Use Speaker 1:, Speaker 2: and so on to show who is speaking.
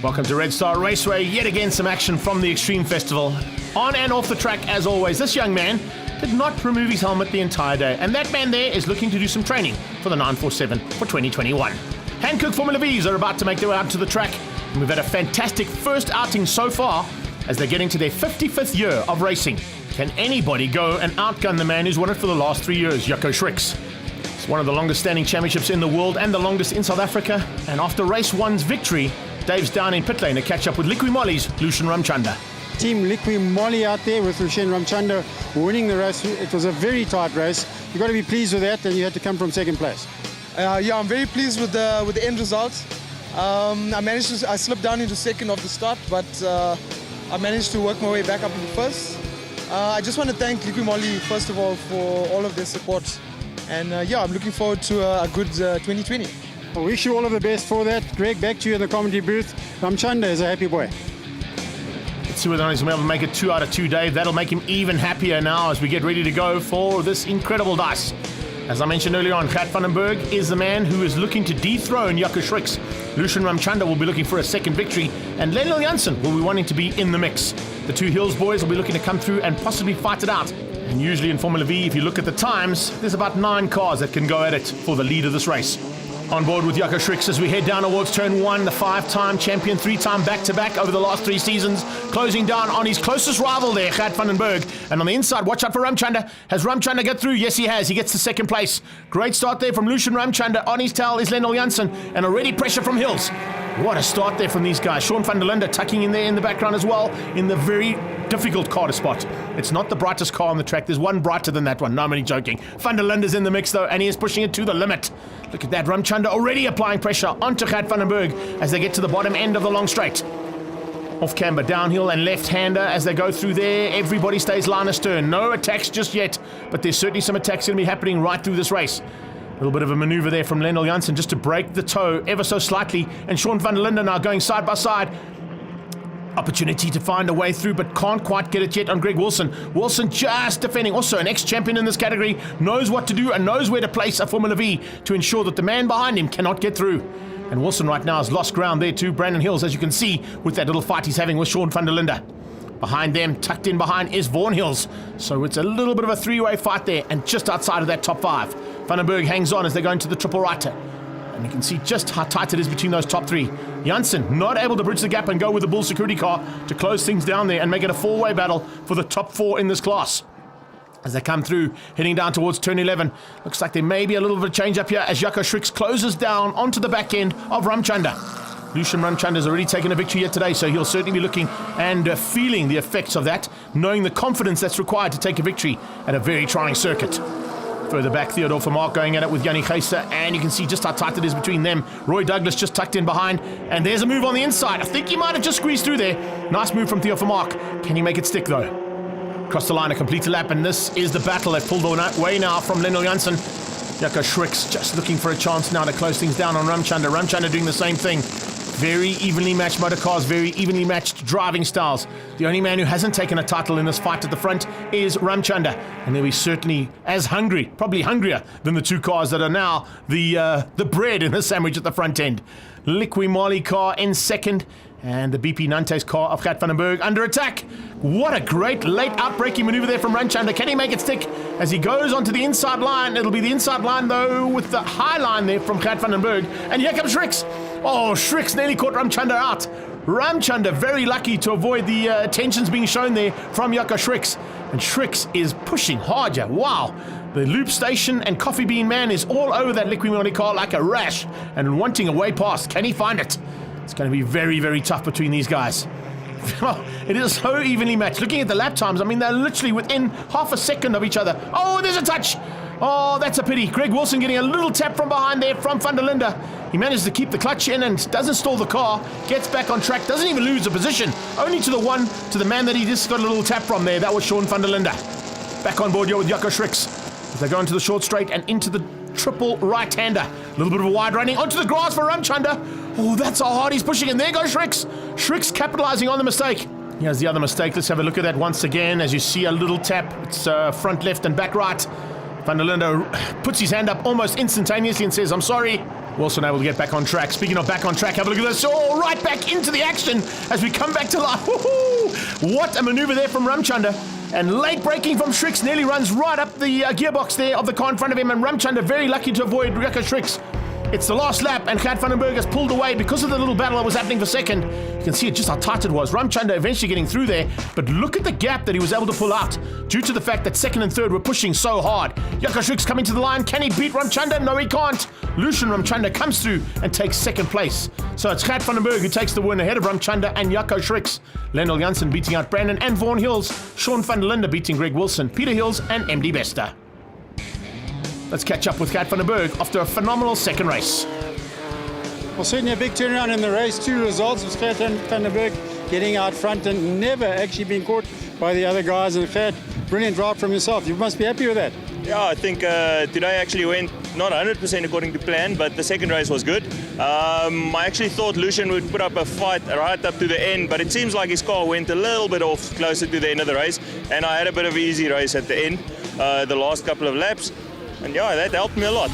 Speaker 1: Welcome to Redstar Raceway. Yet again, some action from the Extreme Festival. On and off the track, as always, this young man did not remove his helmet the entire day. And that man there is looking to do some training for the 947 for 2021. Hankook Formula Vs are about to make their way out to the track. And we've had a fantastic first outing so far as they're getting to their 55th year of racing. Can anybody go and outgun the man who's won it for the last 3 years, Jaco Schricks? It's one of the longest standing championships in the world and the longest in South Africa. And after race one's victory, Dave's down in pit lane to catch up with Liqui Moly's Lushan Ramchanda.
Speaker 2: Team Liqui Moly out there with Lushan Ramchanda winning the race. It was a very tight race. You've got to be pleased with that, and you had to come from second place.
Speaker 3: Yeah, I'm very pleased with the end result. I slipped down into second off the start, but I managed to work my way back up into first. I just want to thank Liqui Moly first of all for all of their support, and yeah, I'm looking forward to a good 2020.
Speaker 2: I wish you all of the best for that. Greg, back to you in the commentary booth. Ramchanda is a happy boy.
Speaker 1: Let's see whether he's going to be able to make it 2 out of 2, Dave. That'll make him even happier now as we get ready to go for this incredible dice. As I mentioned earlier on, Gert van den Berg is the man who is looking to dethrone Jaco Schricks. Lushan Ramchanda will be looking for a second victory, and Lionel Janssen will be wanting to be in the mix. The two Hills boys will be looking to come through and possibly fight it out. And usually in Formula V, if you look at the times, there's about 9 cars that can go at it for the lead of this race. On board with Jaco Schricks as we head down towards turn 1, the 5-time champion, 3-time back-to-back over the last 3 seasons, closing down on his closest rival there, Gert van den Berg. And on the inside, watch out for Ramchanda. Has Ramchanda got through? Yes, he has. He gets to second place. Great start there from Lushan Ramchanda. On his tail is Lionel Janssen, and already pressure from Hills. What a start there from these guys. Sean van der Linde tucking in there in the background as well, in the very difficult car to spot. It's not the brightest car on the track. There's one brighter than that one. No, I'm only joking. Van der Linde's in the mix though, and he is pushing it to the limit. Look at that. Ramchanda already applying pressure onto Gert van den Berg as they get to the bottom end of the long straight. Off camber, downhill and left-hander as they go through there. Everybody stays line astern. No attacks just yet, but there's certainly some attacks going to be happening right through this race. A little bit of a maneuver there from Lionel Janssen just to break the toe ever so slightly, and Sean van der Linde now going side by side. Opportunity to find a way through, but can't quite get it yet on Greg Wilson. Wilson just defending, also an ex-champion in this category, knows what to do and knows where to place a Formula V to ensure that the man behind him cannot get through. And Wilson right now has lost ground there to Brandon Hills, as you can see with that little fight he's having with Sean van der Linde. Behind them, tucked in behind, is Vaughan Hills. So it's a little bit of a 3-way fight there, and just outside of that top 5. Van den Berg hangs on as they go into the triple righter. And you can see just how tight it is between those top 3. Janssen not able to bridge the gap and go with the Bull security car to close things down there and make it a 4-way battle for the top 4 in this class. As they come through, heading down towards turn 11. Looks like there may be a little bit of change up here as Jaco Schricks closes down onto the back end of Ramchanda. Lushan Ramchanda has already taken a victory yet today, so he'll certainly be looking and feeling the effects of that, knowing the confidence that's required to take a victory at a very trying circuit. Further back, Theodore Vermaak going at it with Jannie Geyser, and you can see just how tight it is between them. Roy Douglas just tucked in behind, and there's a move on the inside. I think he might have just squeezed through there. Nice move from Theo Vermaak. Can he make it stick though? Across the line, a complete lap, and this is the battle that pulled away now from Lionel Janssen. Jaco Schricks just looking for a chance now to close things down on Ramchanda. Ramchanda doing the same thing. Very evenly matched motor cars, very evenly matched driving styles. The only man who hasn't taken a title in this fight at the front is Ramchanda, and they'll be certainly as hungry, probably hungrier than the 2 cars that are now the bread in the sandwich at the front end. Liqui Moly car in second, and the BP Nantes car of Gert van den Berg under attack. What a great late outbreaking maneuver there from Ramchanda. Can he make it stick as he goes onto the inside line? It'll be the inside line though with the high line there from Gert van den Berg, and here comes Schricks. Oh, Schricks nearly caught Ramchanda out. Ramchanda very lucky to avoid the attentions being shown there from Jaco Schricks. And Schricks is pushing hard here. Wow. The loop station and coffee bean man is all over that Liqui Moly car like a rash and wanting a way past. Can he find it? It's going to be very, very tough between these guys. It is so evenly matched. Looking at the lap times, I mean, they're literally within half a second of each other. Oh, there's a touch. Oh, that's a pity. Greg Wilson getting a little tap from behind there from van der Linde. He manages to keep the clutch in and doesn't stall the car. Gets back on track. Doesn't even lose a position. Only to the man that he just got a little tap from there. That was Sean van der Linde. Back on board here with Jaco Schricks. As they go into the short straight and into the triple right-hander. A little bit of a wide running onto the grass for Ramchanda. Oh, that's how hard he's pushing. And there goes Schricks. Schricks capitalizing on the mistake. Here's the other mistake. Let's have a look at that once again as you see a little tap. It's front left and back right. Van der Linde puts his hand up almost instantaneously and says, I'm sorry. Wilson able to get back on track. Speaking of back on track, have a look at this. Oh, right back into the action as we come back to life. Woo-hoo! What a maneuver there from Ramchundra. And late braking from Shricks nearly runs right up the gearbox there of the car in front of him. And Ramchundra very lucky to avoid Jacco Shricks. It's the last lap, and Gert Vandenberg has pulled away because of the little battle that was happening for second. You can see just how tight it was. Ramchundra eventually getting through there, but look at the gap that he was able to pull out due to the fact that second and third were pushing so hard. Jacco Shricks coming to the line. Can he beat Ramchundra? No, he can't. Lucian Ramchundra comes through and takes second place. So it's Gert Vandenberg who takes the win ahead of Ramchundra and Jacco Shricks. Lendl Janssen beating out Brandon and Vaughan Hills. Sean van der Linde beating Greg Wilson, Peter Hills and MD Bester. Let's catch up with Gert Vandenberg after a phenomenal second race.
Speaker 2: Well, certainly a big turnaround in the race. 2 results with Gert Vandenberg getting out front and never actually being caught by the other guys. And Gert, brilliant drive from yourself. You must be happy with that.
Speaker 4: Yeah, I think today actually went not 100% according to plan, but the second race was good. I actually thought Lucian would put up a fight right up to the end, but it seems like his car went a little bit off closer to the end of the race, and I had a bit of an easy race at the end, the last couple of laps, and yeah, that helped me a lot.